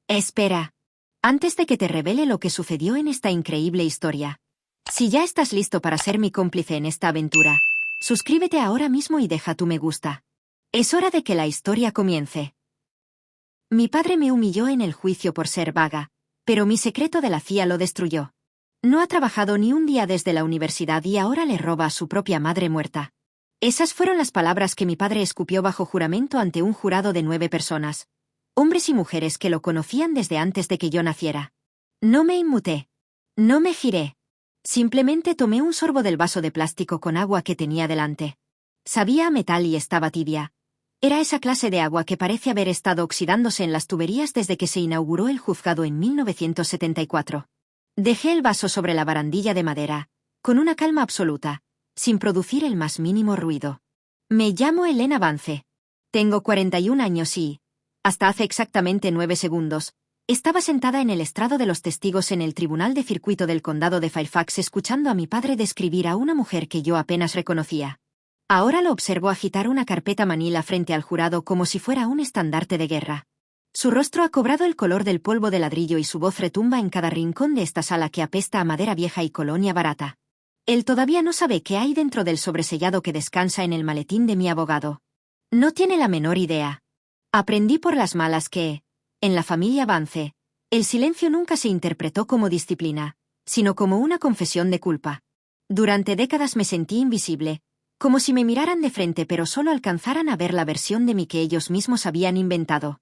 Espera. Antes de que te revele lo que sucedió en esta increíble historia. Si ya estás listo para ser mi cómplice en esta aventura, suscríbete ahora mismo y deja tu me gusta. Es hora de que la historia comience. Mi padre me humilló en el juicio por ser vaga, pero mi secreto de la CIA lo destruyó. No ha trabajado ni un día desde la universidad y ahora le roba a su propia madre muerta. Esas fueron las palabras que mi padre escupió bajo juramento ante un jurado de 9 personas. Hombres y mujeres que lo conocían desde antes de que yo naciera. No me inmuté. No me giré. Simplemente tomé un sorbo del vaso de plástico con agua que tenía delante. Sabía a metal y estaba tibia. Era esa clase de agua que parece haber estado oxidándose en las tuberías desde que se inauguró el juzgado en 1974. Dejé el vaso sobre la barandilla de madera, con una calma absoluta, sin producir el más mínimo ruido. Me llamo Elena Vance. Tengo 41 años y, hasta hace exactamente 9 segundos, estaba sentada en el estrado de los testigos en el Tribunal de Circuito del Condado de Fairfax escuchando a mi padre describir a una mujer que yo apenas reconocía. Ahora lo observo agitar una carpeta manila frente al jurado como si fuera un estandarte de guerra. Su rostro ha cobrado el color del polvo de ladrillo y su voz retumba en cada rincón de esta sala que apesta a madera vieja y colonia barata. Él todavía no sabe qué hay dentro del sobresellado que descansa en el maletín de mi abogado. No tiene la menor idea. Aprendí por las malas que, en la familia Vance, el silencio nunca se interpretó como disciplina, sino como una confesión de culpa. Durante décadas me sentí invisible, como si me miraran de frente pero solo alcanzaran a ver la versión de mí que ellos mismos habían inventado.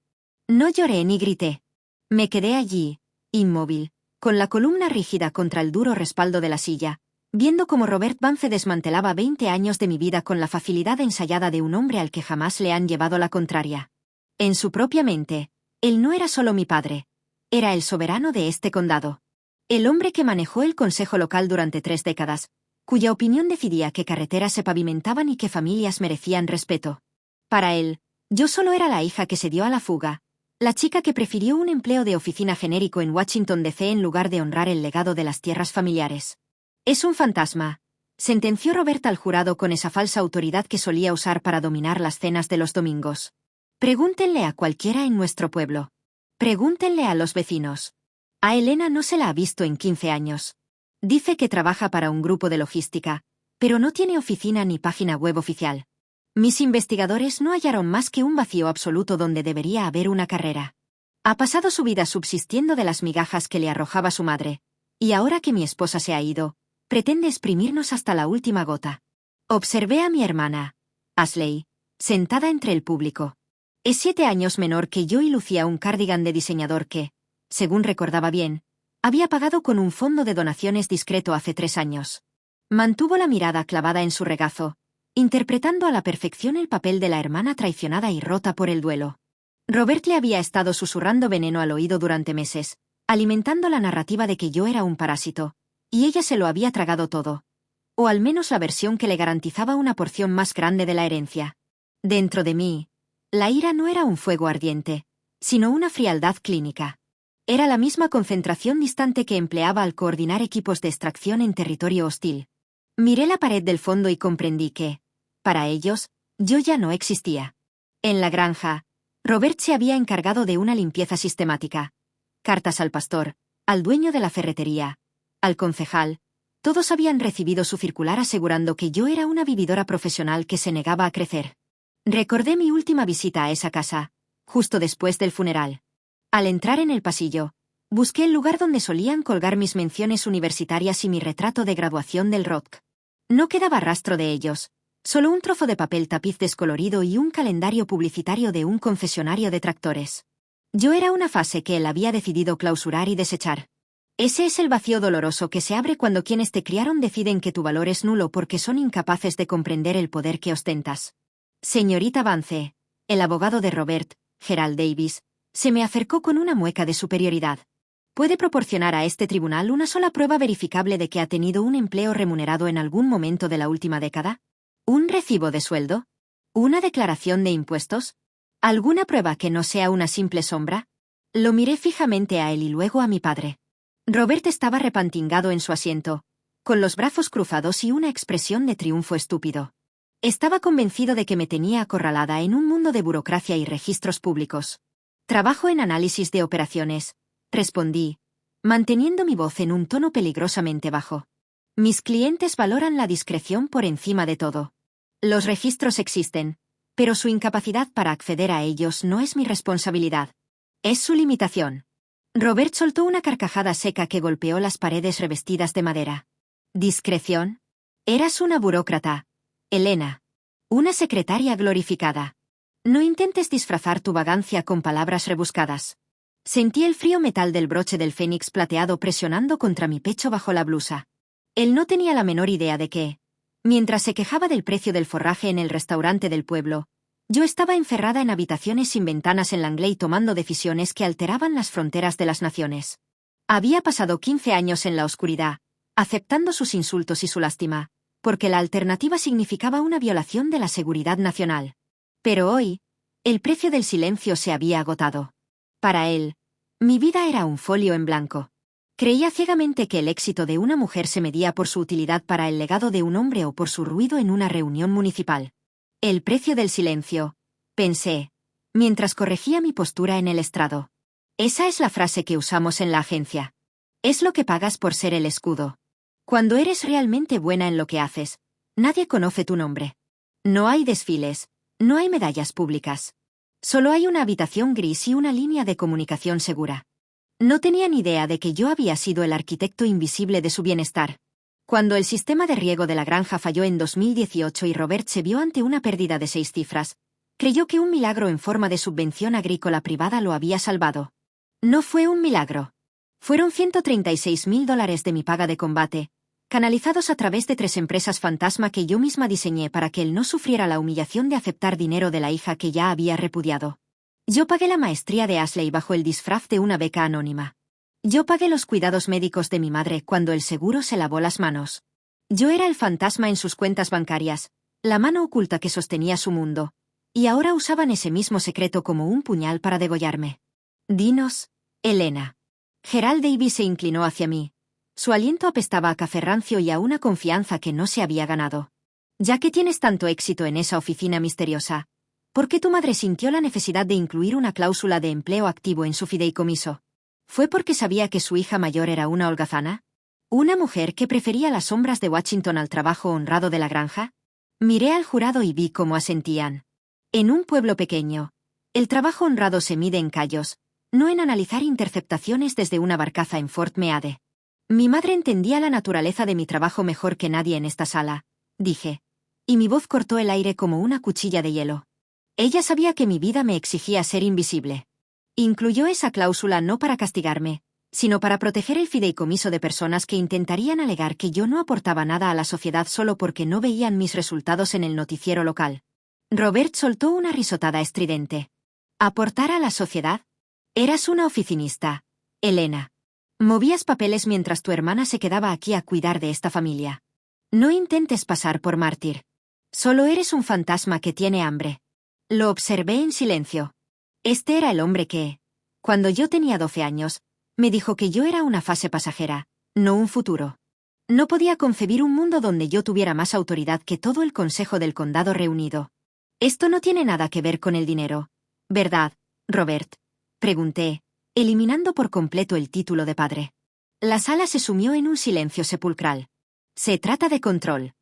No lloré ni grité. Me quedé allí, inmóvil, con la columna rígida contra el duro respaldo de la silla, viendo cómo Robert Vance desmantelaba 20 años de mi vida con la facilidad ensayada de un hombre al que jamás le han llevado la contraria. En su propia mente, él no era solo mi padre, era el soberano de este condado. El hombre que manejó el consejo local durante 3 décadas, cuya opinión decidía qué carreteras se pavimentaban y qué familias merecían respeto. Para él, yo solo era la hija que se dio a la fuga, la chica que prefirió un empleo de oficina genérico en Washington D.C. en lugar de honrar el legado de las tierras familiares. Es un fantasma, sentenció Robert al jurado con esa falsa autoridad que solía usar para dominar las cenas de los domingos. Pregúntenle a cualquiera en nuestro pueblo. Pregúntenle a los vecinos. A Elena no se la ha visto en 15 años. Dice que trabaja para un grupo de logística, pero no tiene oficina ni página web oficial. Mis investigadores no hallaron más que un vacío absoluto donde debería haber una carrera. Ha pasado su vida subsistiendo de las migajas que le arrojaba su madre, y ahora que mi esposa se ha ido, pretende exprimirnos hasta la última gota. Observé a mi hermana, Ashley, sentada entre el público. Es 7 años menor que yo y lucía un cardigan de diseñador que, según recordaba bien, había pagado con un fondo de donaciones discreto hace 3 años. Mantuvo la mirada clavada en su regazo, interpretando a la perfección el papel de la hermana traicionada y rota por el duelo. Robert le había estado susurrando veneno al oído durante meses, alimentando la narrativa de que yo era un parásito, y ella se lo había tragado todo. O al menos la versión que le garantizaba una porción más grande de la herencia. Dentro de mí, la ira no era un fuego ardiente, sino una frialdad clínica. Era la misma concentración distante que empleaba al coordinar equipos de extracción en territorio hostil. Miré la pared del fondo y comprendí que, para ellos, yo ya no existía. En la granja, Robert se había encargado de una limpieza sistemática. Cartas al pastor, al dueño de la ferretería, al concejal, todos habían recibido su circular asegurando que yo era una vividora profesional que se negaba a crecer. Recordé mi última visita a esa casa, justo después del funeral. Al entrar en el pasillo, busqué el lugar donde solían colgar mis menciones universitarias y mi retrato de graduación del ROTC. No quedaba rastro de ellos, solo un trozo de papel tapiz descolorido y un calendario publicitario de un concesionario de tractores. Yo era una fase que él había decidido clausurar y desechar. Ese es el vacío doloroso que se abre cuando quienes te criaron deciden que tu valor es nulo porque son incapaces de comprender el poder que ostentas. Señorita Vance, el abogado de Robert, Gerald Davis, se me acercó con una mueca de superioridad. ¿Puede proporcionar a este tribunal una sola prueba verificable de que ha tenido un empleo remunerado en algún momento de la última década? ¿Un recibo de sueldo? ¿Una declaración de impuestos? ¿Alguna prueba que no sea una simple sombra? Lo miré fijamente a él y luego a mi padre. Robert estaba repantingado en su asiento, con los brazos cruzados y una expresión de triunfo estúpido. Estaba convencido de que me tenía acorralada en un mundo de burocracia y registros públicos. Trabajo en análisis de operaciones, respondí, manteniendo mi voz en un tono peligrosamente bajo. Mis clientes valoran la discreción por encima de todo. Los registros existen, pero su incapacidad para acceder a ellos no es mi responsabilidad. Es su limitación. Robert soltó una carcajada seca que golpeó las paredes revestidas de madera. ¿Discreción? Eras una burócrata, Elena. Una secretaria glorificada. No intentes disfrazar tu vagancia con palabras rebuscadas. Sentí el frío metal del broche del fénix plateado presionando contra mi pecho bajo la blusa. Él no tenía la menor idea de que, mientras se quejaba del precio del forraje en el restaurante del pueblo, yo estaba encerrada en habitaciones sin ventanas en Langley tomando decisiones que alteraban las fronteras de las naciones. Había pasado 15 años en la oscuridad, aceptando sus insultos y su lástima, porque la alternativa significaba una violación de la seguridad nacional. Pero hoy, el precio del silencio se había agotado. Para él, mi vida era un folio en blanco. Creía ciegamente que el éxito de una mujer se medía por su utilidad para el legado de un hombre o por su ruido en una reunión municipal. El precio del silencio, pensé, mientras corregía mi postura en el estrado. Esa es la frase que usamos en la agencia. Es lo que pagas por ser el escudo. Cuando eres realmente buena en lo que haces, nadie conoce tu nombre. No hay desfiles, no hay medallas públicas. Solo hay una habitación gris y una línea de comunicación segura. No tenía ni idea de que yo había sido el arquitecto invisible de su bienestar. Cuando el sistema de riego de la granja falló en 2018 y Robert se vio ante una pérdida de 6 cifras, creyó que un milagro en forma de subvención agrícola privada lo había salvado. No fue un milagro. Fueron $136.000 de mi paga de combate, canalizados a través de 3 empresas fantasma que yo misma diseñé para que él no sufriera la humillación de aceptar dinero de la hija que ya había repudiado. Yo pagué la maestría de Ashley bajo el disfraz de una beca anónima. Yo pagué los cuidados médicos de mi madre cuando el seguro se lavó las manos. Yo era el fantasma en sus cuentas bancarias, la mano oculta que sostenía su mundo, y ahora usaban ese mismo secreto como un puñal para degollarme. Dinos, Elena. Gerald Davis se inclinó hacia mí. Su aliento apestaba a café rancio y a una confianza que no se había ganado. Ya que tienes tanto éxito en esa oficina misteriosa, ¿por qué tu madre sintió la necesidad de incluir una cláusula de empleo activo en su fideicomiso? ¿Fue porque sabía que su hija mayor era una holgazana? ¿Una mujer que prefería las sombras de Washington al trabajo honrado de la granja? Miré al jurado y vi cómo asentían. En un pueblo pequeño, el trabajo honrado se mide en callos, no en analizar interceptaciones desde una barcaza en Fort Meade. Mi madre entendía la naturaleza de mi trabajo mejor que nadie en esta sala, dije, y mi voz cortó el aire como una cuchilla de hielo. Ella sabía que mi vida me exigía ser invisible. Incluyó esa cláusula no para castigarme, sino para proteger el fideicomiso de personas que intentarían alegar que yo no aportaba nada a la sociedad solo porque no veían mis resultados en el noticiero local. Robert soltó una risotada estridente. ¿Aportar a la sociedad? Eras una oficinista, Elena. Movías papeles mientras tu hermana se quedaba aquí a cuidar de esta familia. No intentes pasar por mártir. Solo eres un fantasma que tiene hambre. Lo observé en silencio. Este era el hombre que, cuando yo tenía 12 años, me dijo que yo era una fase pasajera, no un futuro. No podía concebir un mundo donde yo tuviera más autoridad que todo el Consejo del Condado reunido. Esto no tiene nada que ver con el dinero, ¿verdad, Robert? Pregunté, eliminando por completo el título de padre. La sala se sumió en un silencio sepulcral. Se trata de control.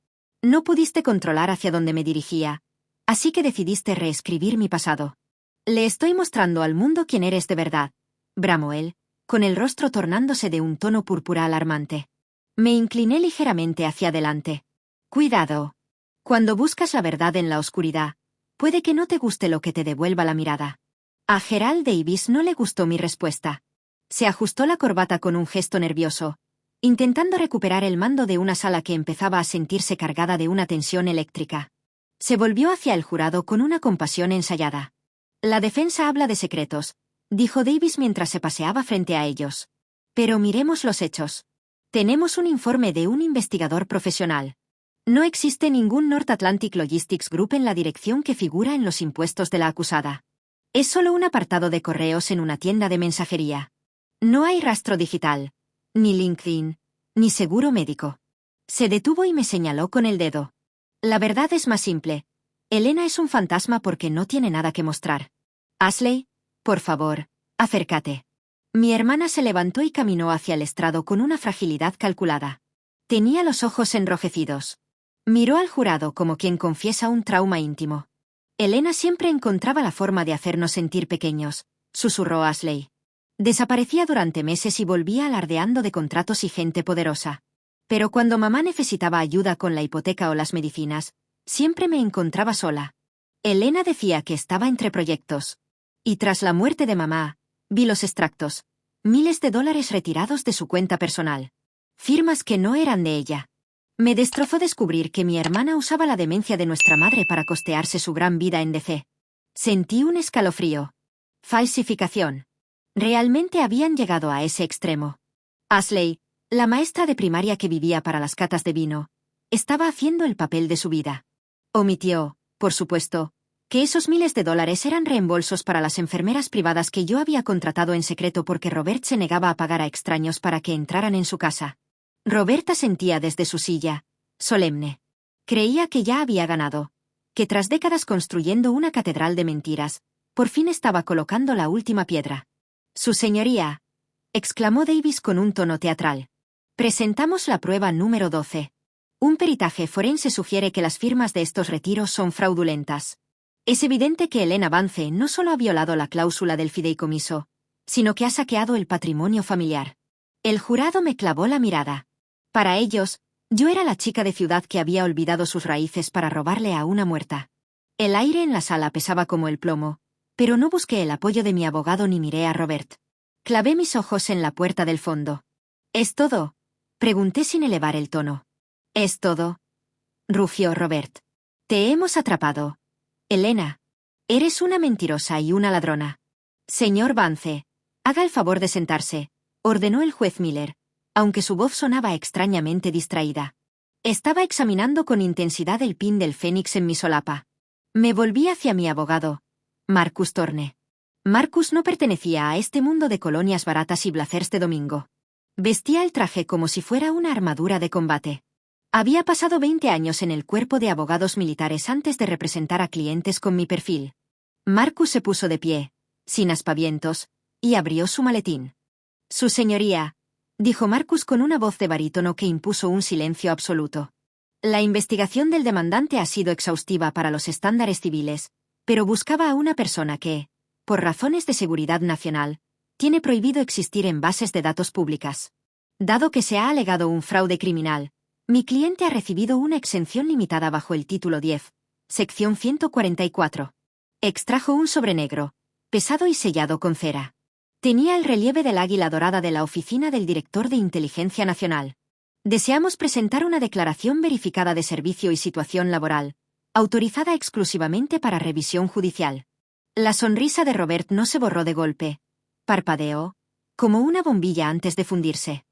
No pudiste controlar hacia dónde me dirigía, así que decidiste reescribir mi pasado. Le estoy mostrando al mundo quién eres de verdad, bramó él, con el rostro tornándose de un tono púrpura alarmante. Me incliné ligeramente hacia adelante. Cuidado. Cuando buscas la verdad en la oscuridad, puede que no te guste lo que te devuelva la mirada. A Gerald Davis no le gustó mi respuesta. Se ajustó la corbata con un gesto nervioso, intentando recuperar el mando de una sala que empezaba a sentirse cargada de una tensión eléctrica. Se volvió hacia el jurado con una compasión ensayada. La defensa habla de secretos, dijo Davis mientras se paseaba frente a ellos. Pero miremos los hechos. Tenemos un informe de un investigador profesional. No existe ningún North Atlantic Logistics Group en la dirección que figura en los impuestos de la acusada. Es solo un apartado de correos en una tienda de mensajería. No hay rastro digital, ni LinkedIn, ni seguro médico. Se detuvo y me señaló con el dedo. La verdad es más simple. Elena es un fantasma porque no tiene nada que mostrar. Ashley, Por favor, acércate. Mi hermana se levantó y caminó hacia el estrado con una fragilidad calculada. Tenía los ojos enrojecidos. Miró al jurado como quien confiesa un trauma íntimo. Elena siempre encontraba la forma de hacernos sentir pequeños, susurró Ashley. Desaparecía durante meses y volvía alardeando de contratos y gente poderosa. Pero cuando mamá necesitaba ayuda con la hipoteca o las medicinas, siempre me encontraba sola. Elena decía que estaba entre proyectos. Y tras la muerte de mamá, vi los extractos. Miles de dólares retirados de su cuenta personal. Firmas que no eran de ella. Me destrozó descubrir que mi hermana usaba la demencia de nuestra madre para costearse su gran vida en DC. Sentí un escalofrío. Falsificación. Realmente habían llegado a ese extremo. Ashley, la maestra de primaria que vivía para las catas de vino, estaba haciendo el papel de su vida. Omitió, por supuesto, que esos miles de dólares eran reembolsos para las enfermeras privadas que yo había contratado en secreto porque Robert se negaba a pagar a extraños para que entraran en su casa. Roberta sentía desde su silla, solemne. Creía que ya había ganado, que tras décadas construyendo una catedral de mentiras, por fin estaba colocando la última piedra. «Su señoría», exclamó Davis con un tono teatral. «Presentamos la prueba número 12. Un peritaje forense sugiere que las firmas de estos retiros son fraudulentas. Es evidente que Elena Vance no solo ha violado la cláusula del fideicomiso, sino que ha saqueado el patrimonio familiar». El jurado me clavó la mirada. Para ellos, yo era la chica de ciudad que había olvidado sus raíces para robarle a una muerta. El aire en la sala pesaba como el plomo, pero no busqué el apoyo de mi abogado ni miré a Robert. Clavé mis ojos en la puerta del fondo. «¿Es todo?», pregunté sin elevar el tono. «¿Es todo?», rugió Robert. «Te hemos atrapado. Elena. Eres una mentirosa y una ladrona». «Señor Vance, haga el favor de sentarse», ordenó el juez Miller, aunque su voz sonaba extrañamente distraída. Estaba examinando con intensidad el pin del fénix en mi solapa. Me volví hacia mi abogado, Marcus Thorne. Marcus no pertenecía a este mundo de colonias baratas y blazers de domingo. Vestía el traje como si fuera una armadura de combate. Había pasado 20 años en el cuerpo de abogados militares antes de representar a clientes con mi perfil. Marcus se puso de pie, sin aspavientos, y abrió su maletín. «Su señoría», dijo Marcus con una voz de barítono que impuso un silencio absoluto. «La investigación del demandante ha sido exhaustiva para los estándares civiles, pero buscaba a una persona que, por razones de seguridad nacional, tiene prohibido existir en bases de datos públicas. Dado que se ha alegado un fraude criminal, mi cliente ha recibido una exención limitada bajo el título 10, sección 144. Extrajo un sobre negro, pesado y sellado con cera. Tenía el relieve del águila dorada de la Oficina del Director de Inteligencia Nacional. Deseamos presentar una declaración verificada de servicio y situación laboral, autorizada exclusivamente para revisión judicial». La sonrisa de Robert no se borró de golpe. Parpadeó, como una bombilla antes de fundirse.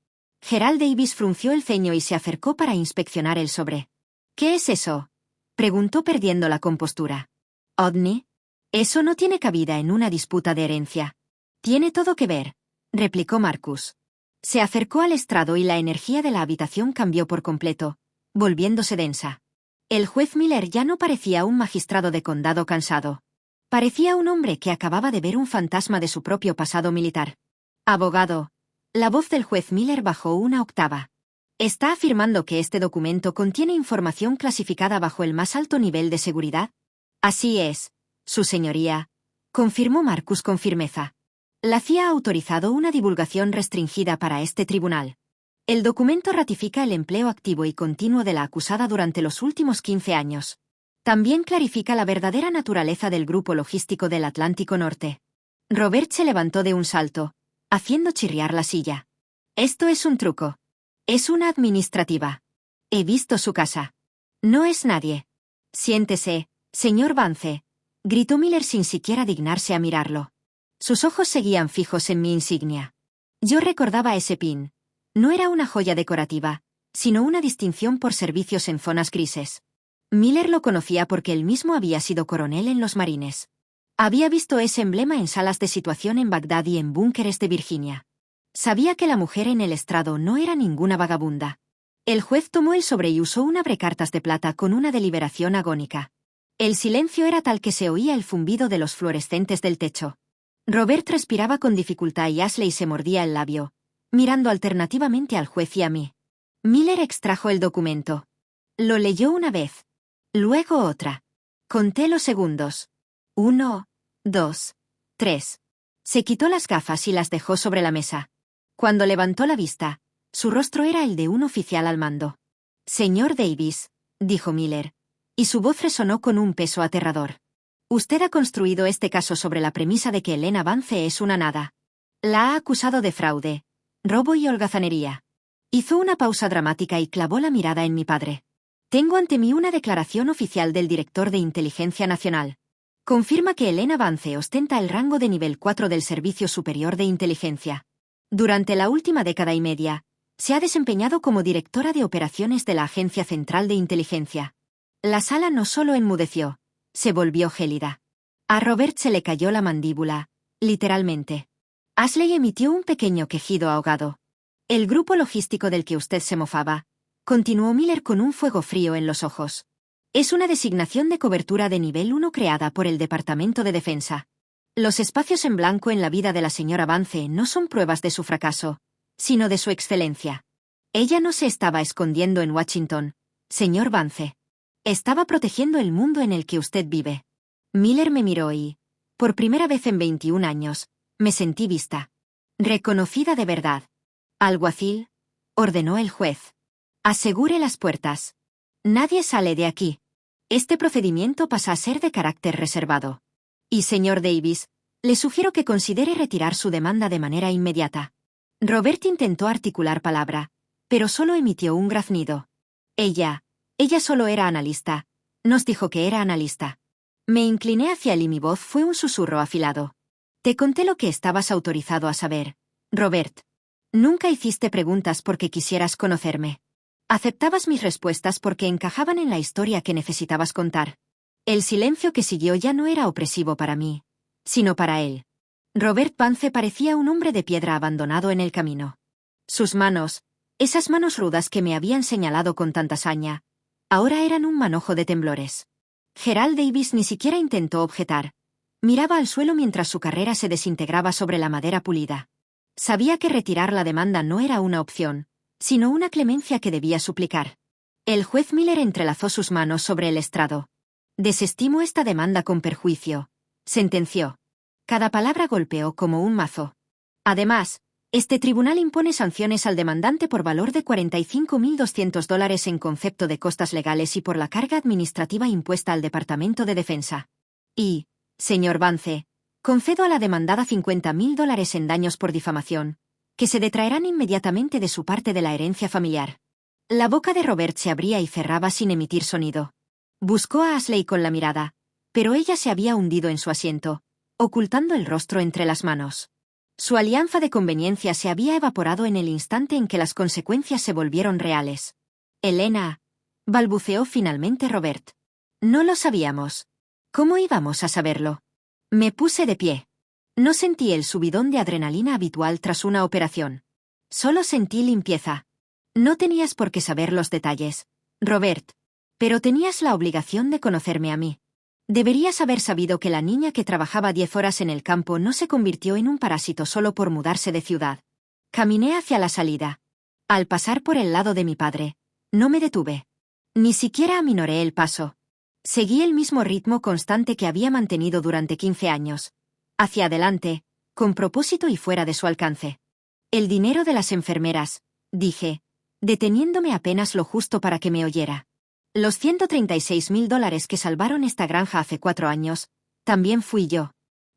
Gerald Davis frunció el ceño y se acercó para inspeccionar el sobre. «¿Qué es eso?», preguntó perdiendo la compostura. «¿OVNI? Eso no tiene cabida en una disputa de herencia». «Tiene todo que ver», replicó Marcus. Se acercó al estrado y la energía de la habitación cambió por completo, volviéndose densa. El juez Miller ya no parecía un magistrado de condado cansado. Parecía un hombre que acababa de ver un fantasma de su propio pasado militar. «Abogado». La voz del juez Miller bajó una octava. «¿Está afirmando que este documento contiene información clasificada bajo el más alto nivel de seguridad?» «Así es, su señoría», confirmó Marcus con firmeza. La CIA ha autorizado una divulgación restringida para este tribunal. El documento ratifica el empleo activo y continuo de la acusada durante los últimos 15 años. También clarifica la verdadera naturaleza del grupo logístico del Atlántico Norte. Robert se levantó de un salto, haciendo chirriar la silla. «Esto es un truco. Es una administrativa. He visto su casa. No es nadie». «Siéntese, señor Vance», gritó Miller sin siquiera dignarse a mirarlo. Sus ojos seguían fijos en mi insignia. Yo recordaba ese pin. No era una joya decorativa, sino una distinción por servicios en zonas grises. Miller lo conocía porque él mismo había sido coronel en los Marines. Había visto ese emblema en salas de situación en Bagdad y en búnkeres de Virginia. Sabía que la mujer en el estrado no era ninguna vagabunda. El juez tomó el sobre y usó un abrecartas de plata con una deliberación agónica. El silencio era tal que se oía el zumbido de los fluorescentes del techo. Robert respiraba con dificultad y Ashley se mordía el labio, mirando alternativamente al juez y a mí. Miller extrajo el documento. Lo leyó una vez. Luego otra. Conté los segundos. 1, 2, 3. Se quitó las gafas y las dejó sobre la mesa. Cuando levantó la vista, su rostro era el de un oficial al mando. Señor Davis, dijo Miller, y su voz resonó con un peso aterrador. Usted ha construido este caso sobre la premisa de que Elena Vance es una nada. La ha acusado de fraude, robo y holgazanería. Hizo una pausa dramática y clavó la mirada en mi padre. Tengo ante mí una declaración oficial del director de Inteligencia Nacional. Confirma que Elena Vance ostenta el rango de nivel 4 del Servicio Superior de Inteligencia. Durante la última década y media, se ha desempeñado como directora de operaciones de la Agencia Central de Inteligencia. La sala no solo enmudeció, se volvió gélida. A Robert se le cayó la mandíbula, literalmente. Ashley emitió un pequeño quejido ahogado. El grupo logístico del que usted se mofaba, continuó Miller con un fuego frío en los ojos. Es una designación de cobertura de nivel 1 creada por el Departamento de Defensa. Los espacios en blanco en la vida de la señora Vance no son pruebas de su fracaso, sino de su excelencia. Ella no se estaba escondiendo en Washington, señor Vance. Estaba protegiendo el mundo en el que usted vive. Miller me miró y, por primera vez en 21 años, me sentí vista. Reconocida de verdad. Alguacil, ordenó el juez. Asegure las puertas. Nadie sale de aquí. Este procedimiento pasa a ser de carácter reservado. Y señor Davis, le sugiero que considere retirar su demanda de manera inmediata. Robert intentó articular palabra, pero solo emitió un graznido. Ella solo era analista. Nos dijo que era analista. Me incliné hacia él y mi voz fue un susurro afilado. Te conté lo que estabas autorizado a saber, Robert. Nunca hiciste preguntas porque quisieras conocerme. Aceptabas mis respuestas porque encajaban en la historia que necesitabas contar. El silencio que siguió ya no era opresivo para mí, sino para él. Robert Vance parecía un hombre de piedra abandonado en el camino. Sus manos, esas manos rudas que me habían señalado con tanta saña, ahora eran un manojo de temblores. Gerald Davis ni siquiera intentó objetar. Miraba al suelo mientras su carrera se desintegraba sobre la madera pulida. Sabía que retirar la demanda no era una opción, sino una clemencia que debía suplicar. El juez Miller entrelazó sus manos sobre el estrado. Desestimo esta demanda con perjuicio, sentenció. Cada palabra golpeó como un mazo. Además, este tribunal impone sanciones al demandante por valor de $45.200 en concepto de costas legales y por la carga administrativa impuesta al Departamento de Defensa. Y, señor Vance, concedo a la demandada $50.000 en daños por difamación, que se detraerán inmediatamente de su parte de la herencia familiar. La boca de Robert se abría y cerraba sin emitir sonido. Buscó a Ashley con la mirada, pero ella se había hundido en su asiento, ocultando el rostro entre las manos. Su alianza de conveniencia se había evaporado en el instante en que las consecuencias se volvieron reales. Elena, balbuceó finalmente Robert. No lo sabíamos. ¿Cómo íbamos a saberlo? Me puse de pie. No sentí el subidón de adrenalina habitual tras una operación. Solo sentí limpieza. No tenías por qué saber los detalles, Robert, pero tenías la obligación de conocerme a mí. Deberías haber sabido que la niña que trabajaba 10 horas en el campo no se convirtió en un parásito solo por mudarse de ciudad. Caminé hacia la salida. Al pasar por el lado de mi padre, no me detuve. Ni siquiera aminoré el paso. Seguí el mismo ritmo constante que había mantenido durante 15 años. Hacia adelante, con propósito y fuera de su alcance. El dinero de las enfermeras, dije, deteniéndome apenas lo justo para que me oyera. Los $136.000 que salvaron esta granja hace 4 años, también fui yo.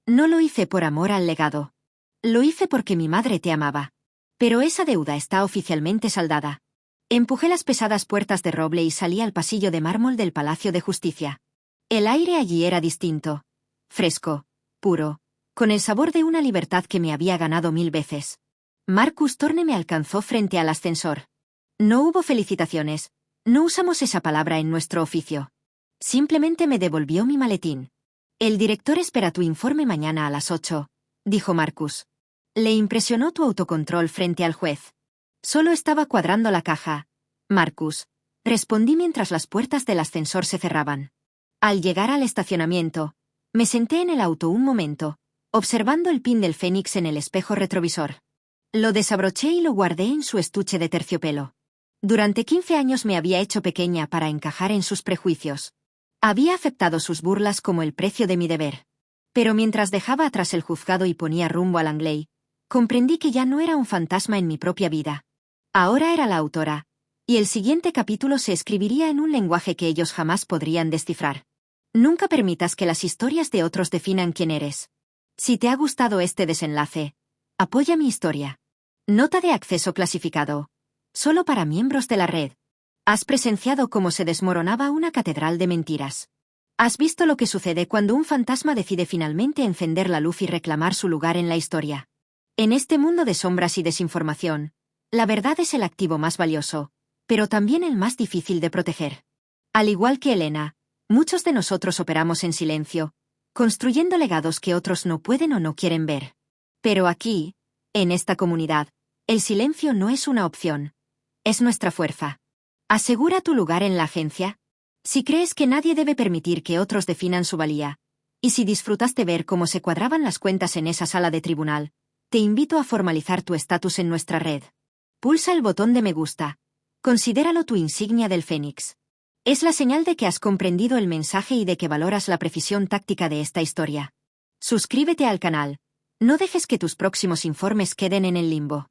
No lo hice por amor al legado. Lo hice porque mi madre te amaba. Pero esa deuda está oficialmente saldada. Empujé las pesadas puertas de roble y salí al pasillo de mármol del Palacio de Justicia. El aire allí era distinto. Fresco, puro, con el sabor de una libertad que me había ganado 1000 veces. Marcus Thorne me alcanzó frente al ascensor. No hubo felicitaciones. No usamos esa palabra en nuestro oficio. Simplemente me devolvió mi maletín. El director espera tu informe mañana a las 8, dijo Marcus. Le impresionó tu autocontrol frente al juez. Solo estaba cuadrando la caja, Marcus, respondí mientras las puertas del ascensor se cerraban. Al llegar al estacionamiento, me senté en el auto un momento, observando el pin del fénix en el espejo retrovisor. Lo desabroché y lo guardé en su estuche de terciopelo. Durante 15 años me había hecho pequeña para encajar en sus prejuicios. Había aceptado sus burlas como el precio de mi deber. Pero mientras dejaba atrás el juzgado y ponía rumbo al Langley, comprendí que ya no era un fantasma en mi propia vida. Ahora era la autora, y el siguiente capítulo se escribiría en un lenguaje que ellos jamás podrían descifrar. Nunca permitas que las historias de otros definan quién eres. Si te ha gustado este desenlace, apoya mi historia. Nota de acceso clasificado. Solo para miembros de la red. Has presenciado cómo se desmoronaba una catedral de mentiras. Has visto lo que sucede cuando un fantasma decide finalmente encender la luz y reclamar su lugar en la historia. En este mundo de sombras y desinformación, la verdad es el activo más valioso, pero también el más difícil de proteger. Al igual que Elena, muchos de nosotros operamos en silencio, construyendo legados que otros no pueden o no quieren ver. Pero aquí, en esta comunidad, el silencio no es una opción. Es nuestra fuerza. Asegura tu lugar en la agencia. Si crees que nadie debe permitir que otros definan su valía, y si disfrutaste ver cómo se cuadraban las cuentas en esa sala de tribunal, te invito a formalizar tu estatus en nuestra red. Pulsa el botón de me gusta. Considéralo tu insignia del Fénix. Es la señal de que has comprendido el mensaje y de que valoras la precisión táctica de esta historia. Suscríbete al canal. No dejes que tus próximos informes queden en el limbo.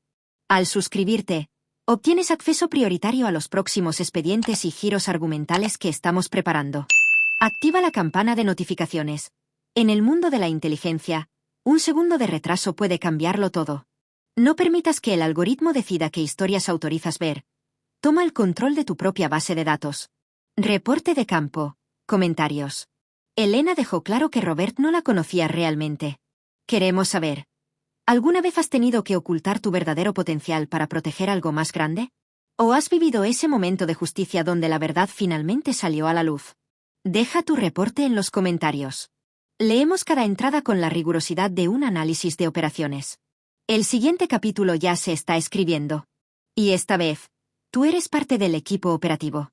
Al suscribirte, obtienes acceso prioritario a los próximos expedientes y giros argumentales que estamos preparando. Activa la campana de notificaciones. En el mundo de la inteligencia, un segundo de retraso puede cambiarlo todo. No permitas que el algoritmo decida qué historias autorizas ver. Toma el control de tu propia base de datos. Reporte de campo. Comentarios. Elena dejó claro que Robert no la conocía realmente. Queremos saber. ¿Alguna vez has tenido que ocultar tu verdadero potencial para proteger algo más grande? ¿O has vivido ese momento de justicia donde la verdad finalmente salió a la luz? Deja tu reporte en los comentarios. Leemos cada entrada con la rigurosidad de un análisis de operaciones. El siguiente capítulo ya se está escribiendo. Y esta vez, tú eres parte del equipo operativo.